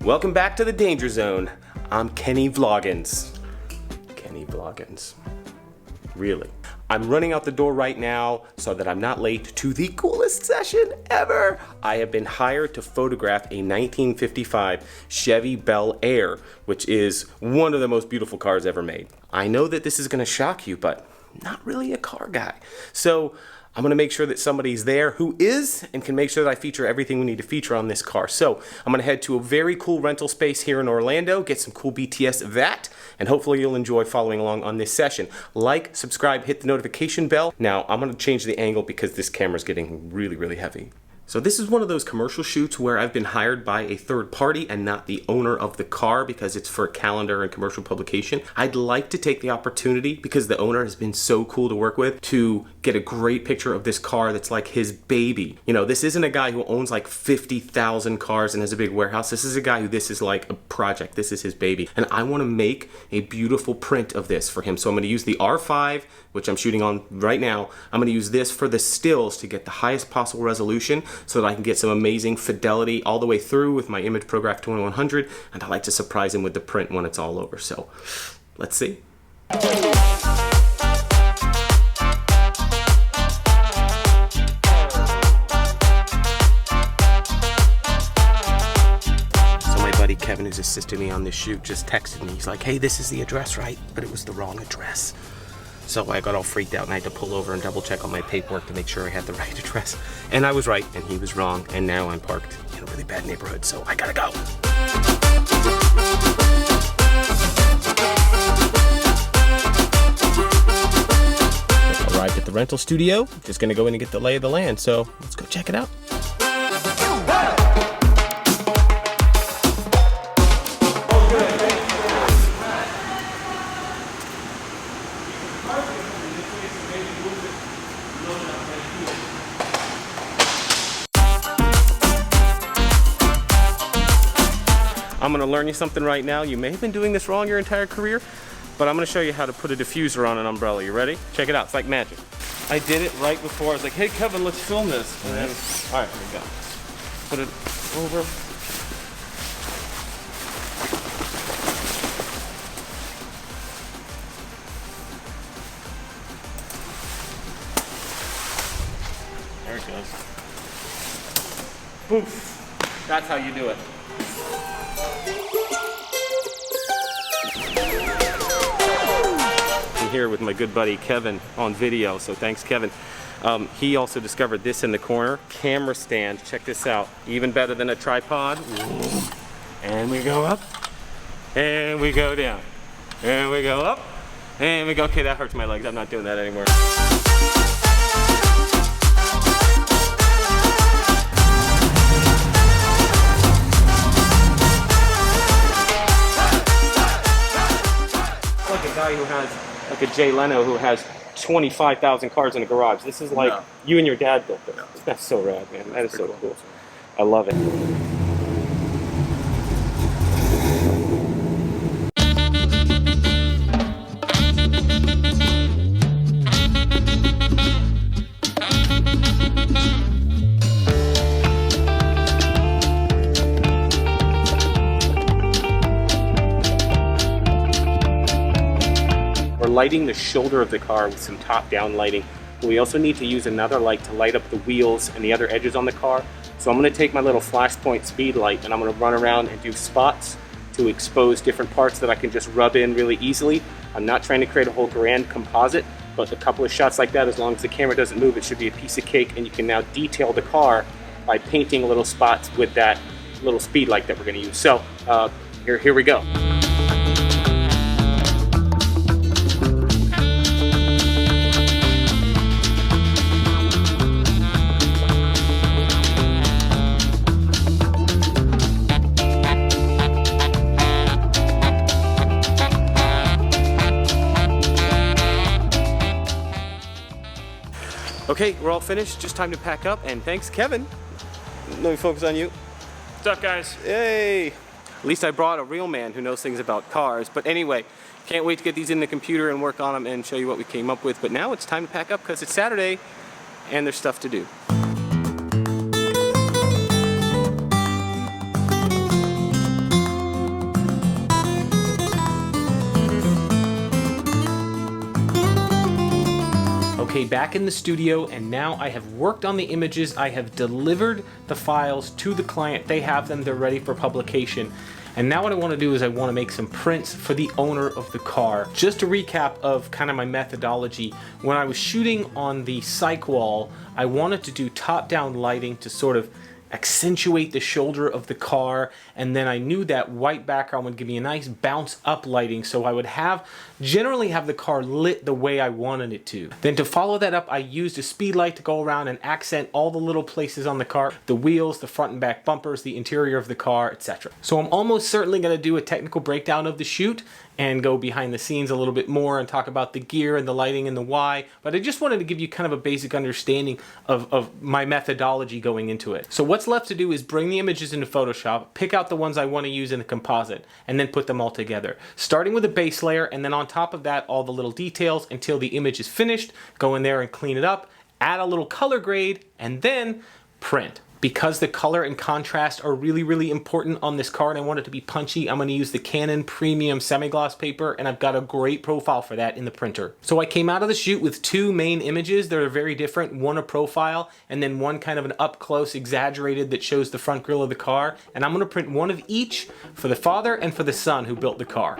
Welcome back to the Danger Zone. I'm Kenny Vloggins. Kenny Vloggins. Really. I'm running out the door right now so that I'm not late to the coolest session ever. I have been hired to photograph a 1955 Chevy BelAir, which is one of the most beautiful cars ever made. I know that this is gonna shock you, but not really a car guy. So I'm gonna make sure that somebody's there who is and can make sure that I feature everything we need to feature on this car. So I'm gonna head to a very cool rental space here in Orlando, get some cool BTS of that, and hopefully you'll enjoy following along on this session. Like, subscribe, hit the notification bell. Now I'm gonna change the angle because this camera's getting really, really heavy. So this is one of those commercial shoots where I've been hired by a third party and not the owner of the car because it's for a calendar and commercial publication. I'd like to take the opportunity, because the owner has been so cool to work with, to get a great picture of this car that's like his baby. You know, this isn't a guy who owns like 50,000 cars and has a big warehouse. This is a guy who this is like a project. This is his baby. And I want to make a beautiful print of this for him. So I'm going to use the R5, which I'm shooting on right now. I'm going to use this for the stills to get the highest possible resolution so that I can get some amazing fidelity all the way through with my Image Prograph 2100, and I like to surprise him with the print when it's all over. So let's see. So my buddy Kevin, who's assisted me on this shoot, just texted me. He's like, hey, this is the address, right? But it was the wrong address. So I got all freaked out and I had to pull over and double check on my paperwork to make sure I had the right address. And I was right and he was wrong, and now I'm parked in a really bad neighborhood, so I gotta go. Arrived at the rental studio, just gonna go in and get the lay of the land, so let's go check it out. I'm gonna learn you something right now. You may have been doing this wrong your entire career, but I'm gonna show you how to put a diffuser on an umbrella. You ready? Check it out, it's like magic. I did it right before. I was like, hey Kevin, let's film this. And then, all right, here we go. Put it over. There it goes. Poof. That's how you do it. I'm here with my good buddy Kevin on video, so thanks Kevin. He also discovered this in the corner. Camera stand, check this out. Even better than a tripod. And we go up, and we go down. And we go up, and we go, okay, that hurts my legs. I'm not doing that anymore. Like a guy who has, like a Jay Leno who has 25,000 cars in a garage. This is like you and your dad built it. That's so rad, man. That is so cool. I love it. We're lighting the shoulder of the car with some top-down lighting. But we also need to use another light to light up the wheels and the other edges on the car. So I'm going to take my little flashpoint speed light and I'm going to run around and do spots to expose different parts that I can just rub in really easily. I'm not trying to create a whole grand composite, but a couple of shots like that, as long as the camera doesn't move, it should be a piece of cake, and you can now detail the car by painting little spots with that little speed light that we're going to use. So here we go. Okay, we're all finished. Just time to pack up, and thanks, Kevin. Let me focus on you. What's up, guys? Hey! At least I brought a real man who knows things about cars. But anyway, can't wait to get these in the computer and work on them and show you what we came up with. But now it's time to pack up because it's Saturday and there's stuff to do. Okay, back in the studio, and now I have worked on the images. I have delivered the files to the client. They have them, they're ready for publication. And now what I want to do is I want to make some prints for the owner of the car. Just a recap of kind of my methodology. When I was shooting on the cyc wall, I wanted to do top-down lighting to sort of accentuate the shoulder of the car, and then I knew that white background would give me a nice bounce up lighting, so I would generally have the car lit the way I wanted it to. Then to follow that up, I used a speed light to go around and accent all the little places on the car, the wheels, the front and back bumpers, the interior of the car, etc. So I'm almost certainly going to do a technical breakdown of the shoot and go behind the scenes a little bit more and talk about the gear and the lighting and the why, but I just wanted to give you kind of a basic understanding of my methodology going into it. So what's left to do is bring the images into Photoshop, pick out the ones I want to use in the composite, and then put them all together. Starting with a base layer, and then on top of that, all the little details until the image is finished. Go in there and clean it up, add a little color grade, and then print. Because the color and contrast are really, really important on this car and I want it to be punchy, I'm going to use the Canon premium semi-gloss paper, and I've got a great profile for that in the printer. So I came out of the shoot with two main images that are very different, one a profile and then one kind of an up-close exaggerated that shows the front grille of the car, and I'm going to print one of each for the father and for the son who built the car.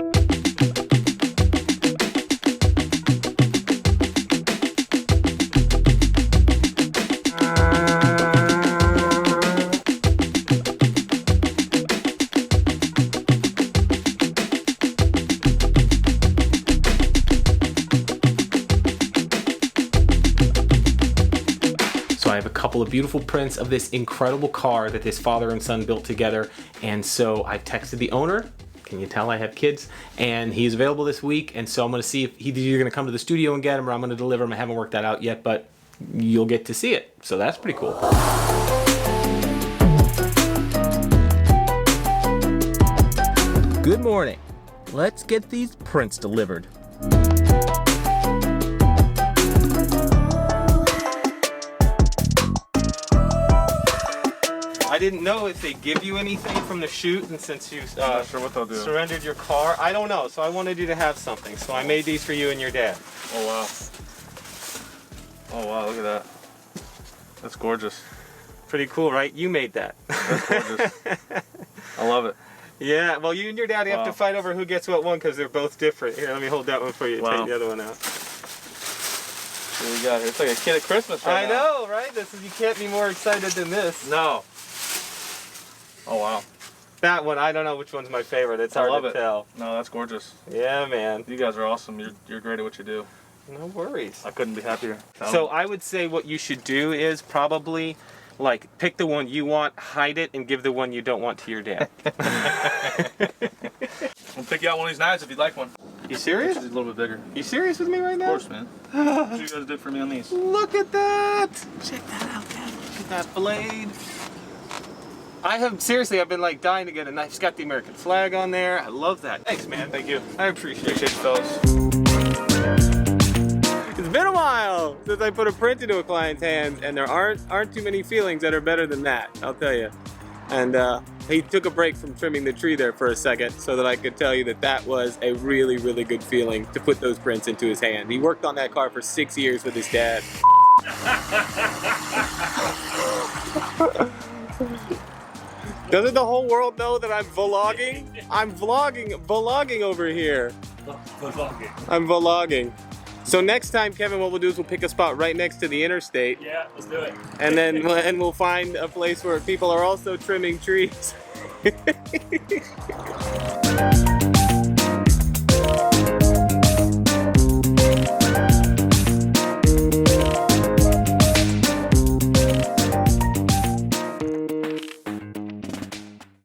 I have a couple of beautiful prints of this incredible car that this father and son built together, and so I texted the owner. Can you tell I have kids? And he's available this week, and so I'm going to see if he's either going to come to the studio and get him or I'm going to deliver him. I haven't worked that out yet, but you'll get to see it, so that's pretty cool. Good morning. Let's get these prints delivered. I didn't know if they give you anything from the shoot, and since you not sure what they'll do. Surrendered your car, I don't know, so I wanted you to have something. So I made these for you and your dad. Oh wow. Oh wow, look at that. That's gorgeous. Pretty cool, right? You made that. That's gorgeous. I love it. Yeah, well you and your dad have to fight over who gets what one because they're both different. Here, let me hold that one for you. Wow. Take the other one out. What do we got here? It's like a kid at Christmas right now. I know, right? You can't be more excited than this. No. Oh wow. That one, I don't know which one's my favorite. It's hard to tell. No, that's gorgeous. Yeah, man. You guys are awesome. You're great at what you do. No worries. I couldn't be happier. So I would say what you should do is probably like pick the one you want, hide it, and give the one you don't want to your dad. I'll pick you out one of these knives if you'd like one. You serious? It's a little bit bigger. You serious with me right now? Of course, man. What you guys did for me on these? Look at that! Check that out, Dad. Look at that blade. I've been like dying to get a knife. It's got the American flag on there. I love that. Thanks, man. Thank you. I appreciate you, fellas. It's been a while since I put a print into a client's hands, and there aren't too many feelings that are better than that, I'll tell you. And he took a break from trimming the tree there for a second so that I could tell you that that was a really, really good feeling to put those prints into his hand. He worked on that car for 6 years with his dad. Doesn't the whole world know that I'm vlogging? I'm vlogging over here. I'm vlogging. So next time, Kevin, what we'll do is we'll pick a spot right next to the interstate. Yeah, let's do it. And then we'll find a place where people are also trimming trees.